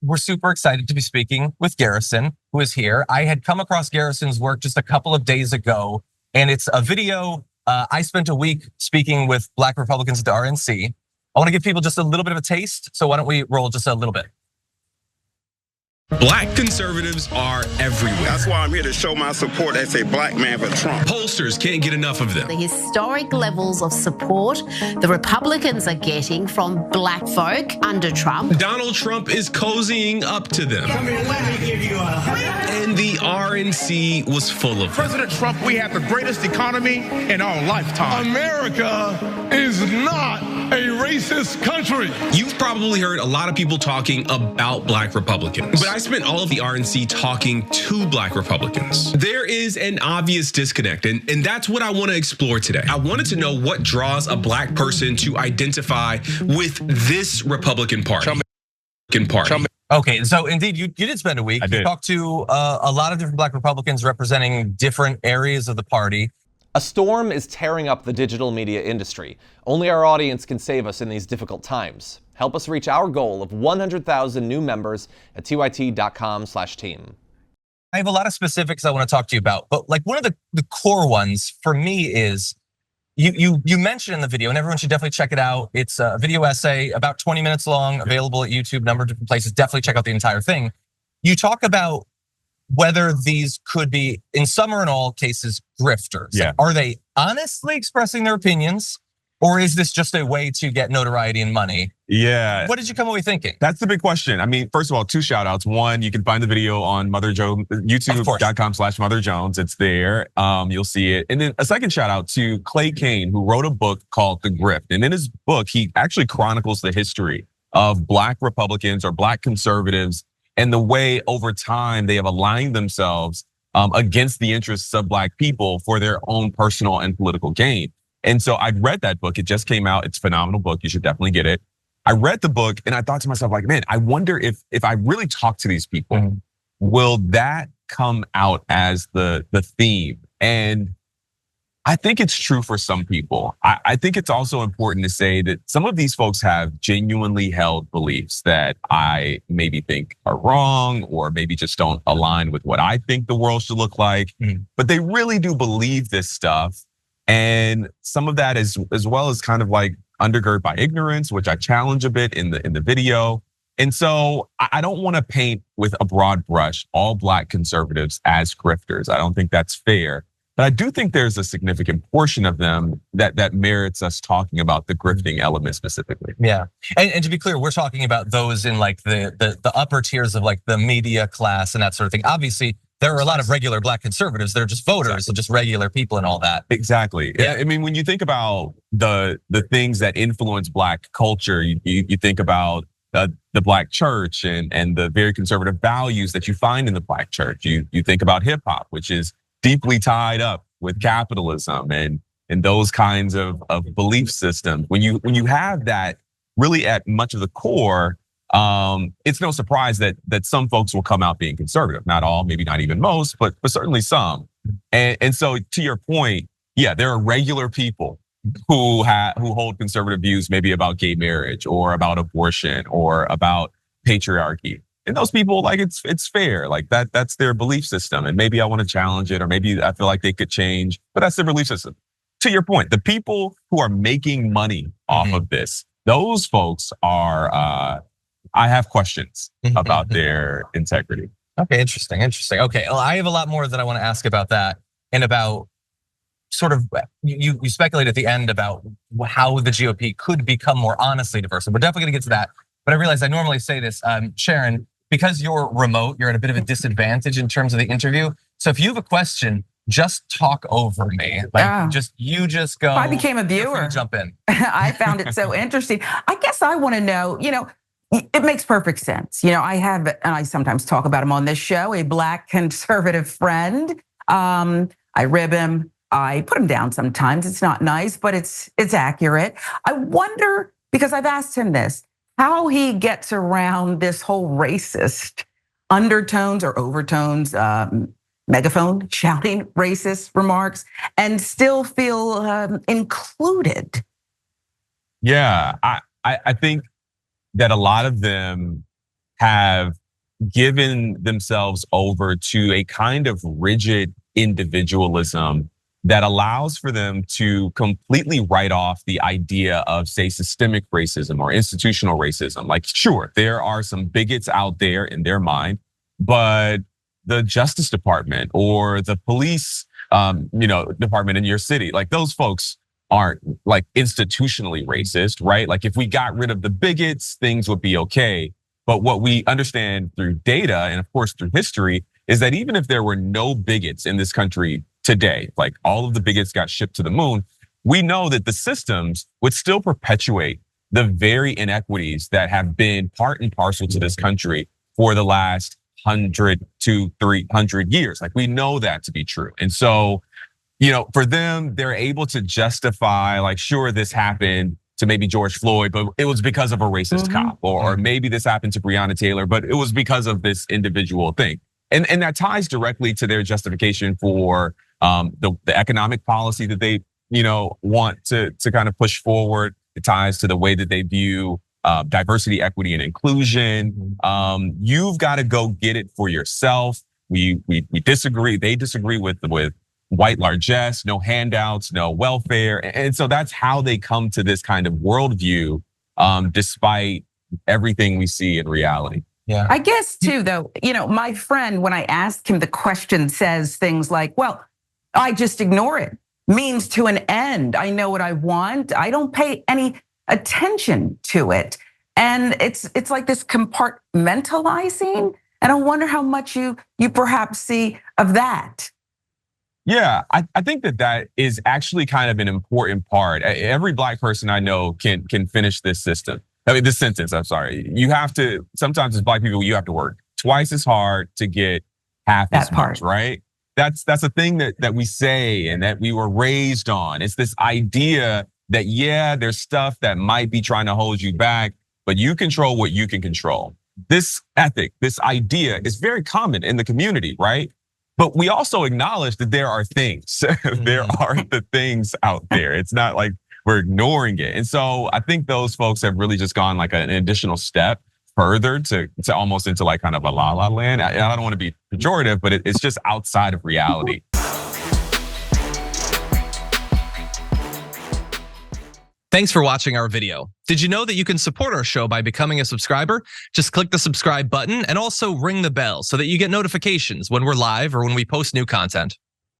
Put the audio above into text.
we're super excited to be speaking with Garrison, who is here. I had come across Garrison's work just a couple of days ago, and it's a video. I spent a week speaking with Black Republicans at the RNC. I want to give people just a little bit of a taste, so why don't we roll just a little bit. Black conservatives are everywhere. That's why I'm here to show my support as a black man for Trump. Pollsters can't get enough of them. The historic levels of support the Republicans are getting from black folk under Trump. Donald Trump is cozying up to them. Come here, let me give you a hug. And the RNC was full of them. President Trump, we have the greatest economy in our lifetime. America is not a racist country. You've probably heard a lot of people talking about black Republicans, but I spent all of the RNC talking to black Republicans. There is an obvious disconnect, and that's what I want to explore today. I wanted to know what draws a black person to identify with this Republican Party. Okay, so indeed, you did spend a week. I did. You talked to a lot of different black Republicans representing different areas of the party. A storm is tearing up the digital media industry. Only our audience can save us in these difficult times. Help us reach our goal of 100,000 new members at tyt.com/team. I have a lot of specifics I want to talk to you about, but like one of the core ones for me is you mentioned in the video, and everyone should definitely check it out. It's a video essay about 20 minutes long, available at YouTube, number of different places. Definitely check out the entire thing. You talk about whether these could be, in some or in all cases, grifters. Yeah. Are they honestly expressing their opinions, or is this just a way to get notoriety and money? Yeah. What did you come away thinking? That's the big question. I mean, first of all, 2 shout outs. One, you can find the video on Mother Jones, youtube.com/Mother Jones. It's there. You'll see it. And then a second shout out to Clay Kane, who wrote a book called The Grift. And in his book, he actually chronicles the history of black Republicans or black conservatives and the way over time they have aligned themselves against the interests of black people for their own personal and political gain. And so I'd read that book. It just came out. It's a phenomenal book. You should definitely get it. I read the book and I thought to myself, like, man, I wonder if I really talk to these people, will that come out as the theme? And I think it's true for some people. I think it's also important to say that some of these folks have genuinely held beliefs that I maybe think are wrong or maybe just don't align with what I think the world should look like. But they really do believe this stuff. And some of that is as well as kind of like undergirded by ignorance, which I challenge a bit in the video. And so I don't want to paint with a broad brush all black conservatives as grifters. I don't think that's fair. But I do think there's a significant portion of them that merits us talking about the grifting element specifically. Yeah, and to be clear, we're talking about those in like the upper tiers of like the media class and that sort of thing. Obviously, there are a lot of regular black conservatives. They're just voters, and just regular people and all that. Exactly. Yeah. I mean, when you think about the things that influence black culture, you think about the black church and the very conservative values that you find in the black church. You think about hip hop, which is deeply tied up with capitalism and those kinds of belief systems. When you have that really at much of the core, it's no surprise that some folks will come out being conservative. Not all, maybe not even most, but certainly some. And so to your point, yeah, there are regular people who hold conservative views, maybe about gay marriage or about abortion or about patriarchy. And those people, like, it's fair, like that's their belief system. And maybe I want to challenge it, or maybe I feel like they could change, but that's their belief system. To your point, the people who are making money off of this, those folks are, I have questions about their integrity. Okay, interesting. Okay, well, I have a lot more that I want to ask about that and about sort of, you speculate at the end about how the GOP could become more honestly diverse. And we're definitely gonna get to that. But I realize I normally say this, Sharon, because you're remote, you're at a bit of a disadvantage in terms of the interview. So if you have a question, just talk over me. Like you just go. I became a viewer. Jump in. I found it so interesting. I guess I want to know, it makes perfect sense. I have, and I sometimes talk about him on this show, a black conservative friend. I rib him. I put him down sometimes. It's not nice, but it's accurate. I wonder, because I've asked him this, how he gets around this whole racist undertones or overtones, megaphone shouting racist remarks, and still feel included. Yeah, I think that a lot of them have given themselves over to a kind of rigid individualism that allows for them to completely write off the idea of, say, systemic racism or institutional racism. Like, sure, there are some bigots out there in their mind, but the Justice Department or the police, department in your city, like those folks aren't like institutionally racist, right? Like if we got rid of the bigots, things would be okay. But what we understand through data and of course through history is that even if there were no bigots in this country today, like all of the bigots got shipped to the moon, we know that the systems would still perpetuate the very inequities that have been part and parcel to this country for the last 100 to 300 years. Like we know that to be true. And so, for them, they're able to justify like, sure, this happened to maybe George Floyd, but it was because of a racist cop, or maybe this happened to Breonna Taylor, but it was because of this individual thing. And that ties directly to their justification for the economic policy that they, want to kind of push forward. It ties to the way that they view diversity, equity, and inclusion. You've got to go get it for yourself. We disagree. They disagree with white largesse, no handouts, no welfare. And so that's how they come to this kind of worldview, despite everything we see in reality. Yeah. I guess too, though, my friend, when I asked him the question, says things like, well, I just ignore it. Means to an end. I know what I want. I don't pay any attention to it. And it's like this compartmentalizing. And I wonder how much you perhaps see of that. Yeah, I think that is actually kind of an important part. Every Black person I know can finish this system. This sentence, I'm sorry. You have to, sometimes as Black people, you have to work twice as hard to get half as much, right? That's a thing that we say and that we were raised on. It's this idea that, yeah, there's stuff that might be trying to hold you back, but you control what you can control. This ethic, this idea is very common in the community, right? But we also acknowledge that there are things. There are the things out there. It's not like we're ignoring it. And so I think those folks have really just gone like an additional step further to almost into like kind of a la la land. I don't want to be pejorative, but it's just outside of reality. Thanks for watching our video. Did you know that you can support our show by becoming a subscriber? Just click the subscribe button and also ring the bell so that you get notifications when we're live or when we post new content.